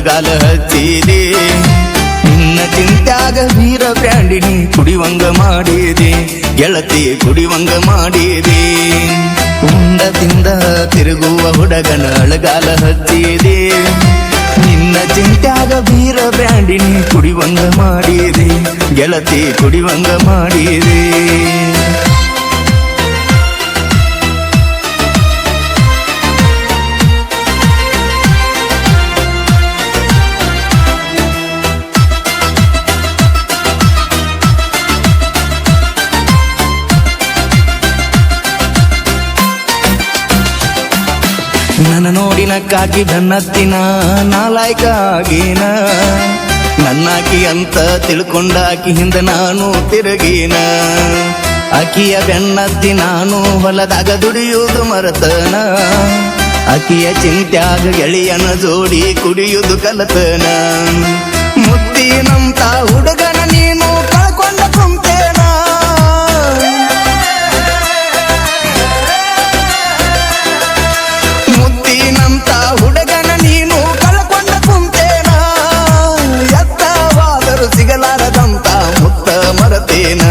ಅಳಗಾಲ ಹಚ್ಚಿದೆ ನಿನ್ನ ಚಿಂತ್ಯಾಗ ವೀರ ಬ್ರ್ಯಾಂಡಿನಿ ಕುಡಿವಂಗ ಮಾಡಿದೆ ಗೆಳತಿ ಕುಡಿವಂಗ ಮಾಡಿದೆ ಉಂಡ ತಿಂದ ತಿರುಗುವ ಹುಡುಗನ ಅಳಗಾಲ ಹಚ್ಚಿದೆ ನಿನ್ನ ಚಿಂತ್ಯಾಗ ವೀರ ಬ್ರ್ಯಾಂಡಿನಿ ಕುಡಿವಂಗ ಮಾಡಿದೆ ಗೆಳತಿ ಕುಡಿವಂಗ ಮಾಡಿದೆ ನನ್ನ ನೋಡಿನ ಕಾಕಿ ಬೆನ್ನತ್ತಿನ ನಾಲಾಯ್ಕ ಆಗೀನ ನನ್ನಾಕಿ ಅಂತ ತಿಳ್ಕೊಂಡಾಕಿ ಹಿಂದ ನಾನು ತಿರುಗೀನ ಅಕಿಯ ಬೆನ್ನತ್ತಿ ನಾನು ಹೊಲದಾಗ ದುಡಿಯುವುದು ಮರತನ ಅಕಿಯ ಚಿಂತ್ಯಾಗ ಗೆಳೆಯನ ಜೋಡಿ ಕುಡಿಯುವುದು ಕಲತನ ಮುತ್ತಿನಂತ ಹುಡುಗನ ನೀನು ಕಳ್ಕೊಂಡ ಕುಂತೇನ ಮುತ್ತಿನಂತ ಹುಡುಗನ ನೀನು ಕಳ್ಕೊಂಡ ಕುಂತೇನ ಎತ್ತವಾದರೂ ಸಿಗಲಾರದಂತ ಮುತ್ತ ಮರತೇನ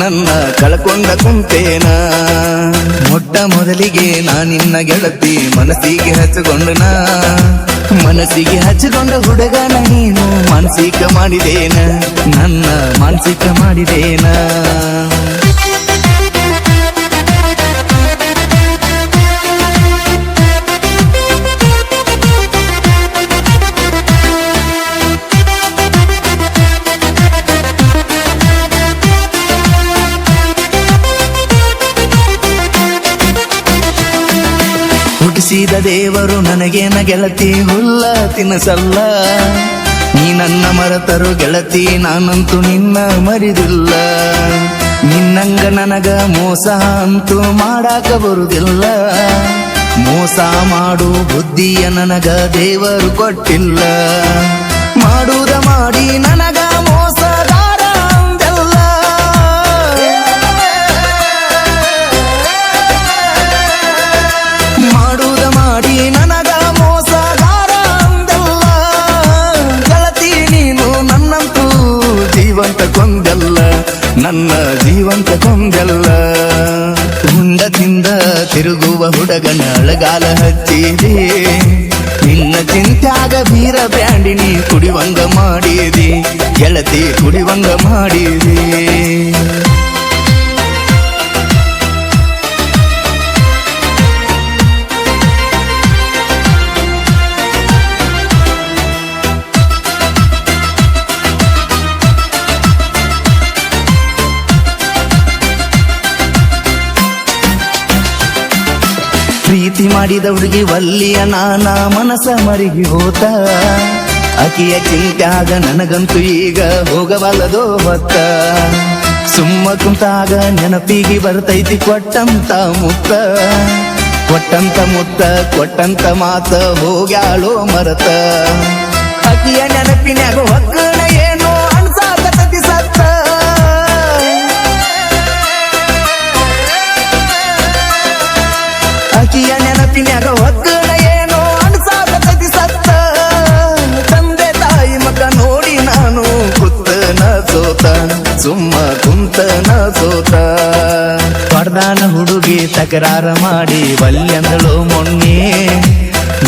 ನನ್ನ ಕಳ್ಕೊಂಡ ಕುಂತೇನ ಮೊಟ್ಟ ಮೊದಲಿಗೆ ನಾನಿನ್ನ ಗೆಳತಿ ಮನಸ್ಸಿಗೆ ಹಚ್ಚಿಕೊಂಡನ ಮನಸ್ಸಿಗೆ ಹಚ್ಚಿಕೊಂಡ ಹುಡುಗನ ನೀನು ಮಾನಸಿಕ ಮಾಡಿದೇನ ನನ್ನ ಮಾನಸಿಕ ಮಾಡಿದೇನ ಹುಟ್ಟಿಸಿದ ದೇವರು ನನಗೇನ ಗೆಳತಿ ಹುಲ್ಲ ತಿನ್ನಸಲ್ಲ ನೀ ನನ್ನ ಮರೆತರು ಗೆಳತಿ ನಾನಂತೂ ನಿನ್ನ ಮರಿದಿಲ್ಲ ನಿನ್ನಂಗ ನನಗ ಮೋಸ ಅಂತೂ ಮಾಡಾಕ ಬರುದಿಲ್ಲ ಮೋಸ ಮಾಡು ಬುದ್ಧಿಯ ನನಗ ದೇವರು ಕೊಟ್ಟಿಲ್ಲ ಮಾಡುವುದ ಮಾಡಿ ನನಗ ಮೋಸಗಾರ ಅಂದೆಲ್ಲ ಮಾಡುವುದ ಮಾಡಿ ನನಗ ಮೋಸಗಾರ ಅಂದೆಲ್ಲ ಗೆಳತಿ ನೀನು ನನ್ನಂತೂ ಜೀವಂತ ಕೊಂದೆಲ್ಲ ನನ್ನ ಜೀವಂತ ಕೊಂದೆಲ್ಲ ಹುಂಡ ತಿಂದ ತಿರುಗುವ ಹುಡುಗನ ಅಳಗಾಲ ಹಚ್ಚಿದೆ ನಿನ್ನ ಚಿಂತ್ಯಾಗ ವೀರ ಬ್ರ್ಯಾಂಡಿನಿ ಕುಡಿವಂಗ ಮಾಡಿದೆ ಗೆಳತಿ ಕುಡಿವಂಗ ಮಾಡಿದೆ ಪ್ರೀತಿ ಮಾಡಿದ ಹುಡುಗಿ ವಲ್ಲಿಯ ನಾನ ಮನಸ ಮರಿಗಿ ಹೋತ ಅಕಿಯ ಚಿಂತ್ಯಾಗ ನನಗಂತೂ ಈಗ ಹೋಗಬಲ್ಲದೋ ಹೊತ್ತ ಸುಮ್ಮ ಕುಂತಾಗ ನೆನಪಿಗೆ ಬರ್ತೈತಿ ಕೊಟ್ಟಂತ ಮುತ್ತ ಕೊಟ್ಟಂತ ಮಾತ ಹೋಗ್ಯಾಳೋ ಮರತ ಅಕಿಯ ನೆನಪಿನ್ಯಾಗ ಒಕ್ಕಣ ಏನೋ ಅನ್ಸಾಕತತಿ ಸತ್ತ ಅಕಿಯ ನೆನಪಿನ್ಯಾಗ ಒಕ್ಕಣ ಏನೋ ಅನ್ಸಾಕತತಿ ಸತ್ತ ತಂದೆ ತಾಯಿ ಮಗ ನೋಡಿ ನಾನು ಕುತ್ತನ ಸೋತ ಸುಮ್ಮ ಕುಂತನ ಸೋತ ಪಡ್ದಾನ ಹುಡುಗಿ ತಕರಾರ ಮಾಡಿ ಬಲ್ಯಂದಳು ಮೊನ್ನೆ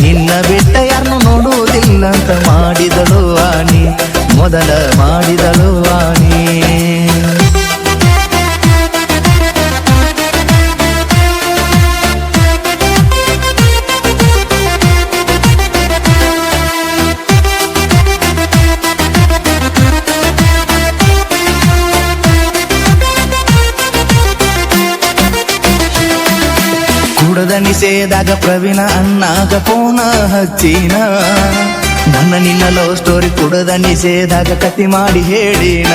ನಿನ್ನ ಬಿಟ್ಟ ಯಾರನ್ನು ನೋಡುವುದಿಲ್ಲ ಅಂತ ಮಾಡಿದಳು ಆನಿ ಮೊದಲ ಮಾಡಿದಳು ಆನಿ ಕುಡದ ನಿಷೇಧಾಗ ಪ್ರವೀಣ ಅಣ್ಣಾಗ ಫೋನ ಹಚ್ಚಿನ ನನ್ನ ನಿನ್ನ ಲವ್ ಸ್ಟೋರಿ ಕುಡದ ನಿಷೇಧಾಗ ಕತಿ ಮಾಡಿ ಹೇಳಿನ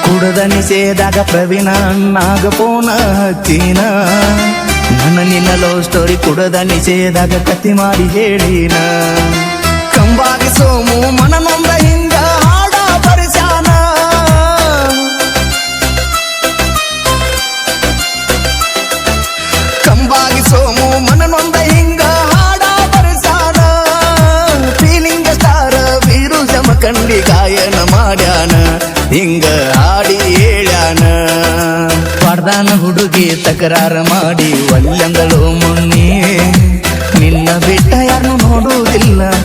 ಕುಡದ ನಿಷೇಧಾಗ ಪ್ರವೀಣ ಅಣ್ಣಾಗ ಫೋನ ಹಚ್ಚಿನ ನನ್ನ ನಿನ್ನ ಲವ್ ಸ್ಟೋರಿ ಕುಡದ ನಿಷೇಧಾಗ ಕತಿ ಮಾಡಿ ಹೇಳಿನ ಕಂಬಾಗಿ ಸೋಮು ಮನನೊಂದ ಹಿಂಗ ಹಾಡ ಪರಿಶಾನ ಕಂಬಾಗಿ ಸೋಮು ಮನನೊಂದ ಹಿಂಗ ಹಾಡ ಪರಿಶಾನ ಫೀಲಿಂಗ್ ಸ್ಟಾರ್ ಕಂಡಿ ಗಾಯನ ಮಾಡ್ಯಾನ ಹಿಂಗ ಹಾಡಿ ಹೇಳ್ಯಾನ ಪಡ್ದಾನ ಹುಡುಗಿ ತಕರಾರ ಮಾಡಿ ಒಲ್ಲಂದಳು ಮುನ್ನಿ ನಿನ್ನ ಬಿಟ್ಟ ಯಾರನ್ನು ನೋಡುವುದಿಲ್ಲ